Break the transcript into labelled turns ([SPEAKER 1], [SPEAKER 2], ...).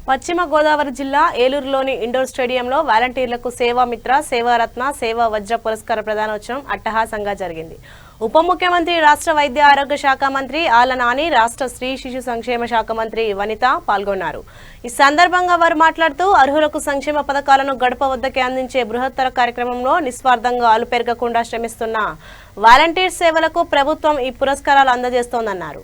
[SPEAKER 1] పశ్చిమ గోదావరి జిల్లా ఏలూరులోని ఇండోర్ స్టేడియంలో వాలంటీర్లకు సేవామిత్ర, సేవారత్న, సేవా వజ్ర పురస్కార ప్రదానోత్సవం అట్టహాసంగా జరిగింది. ఉప ముఖ్యమంత్రి, రాష్ట్ర వైద్య ఆరోగ్య శాఖ మంత్రి ఆళ్ల నాని, రాష్ట్ర స్త్రీ శిశు సంక్షేమ శాఖ మంత్రి వనిత పాల్గొన్నారు. ఈ సందర్భంగా వారు మాట్లాడుతూ అర్హులకు సంక్షేమ పథకాలను గడప వద్దకే అందించే బృహత్తర కార్యక్రమంలో నిస్వార్థంగా అలుపెరగకుండా శ్రమిస్తున్న వాలంటీర్ సేవలకు ప్రభుత్వం ఈ పురస్కారాలు అందజేస్తోందన్నారు.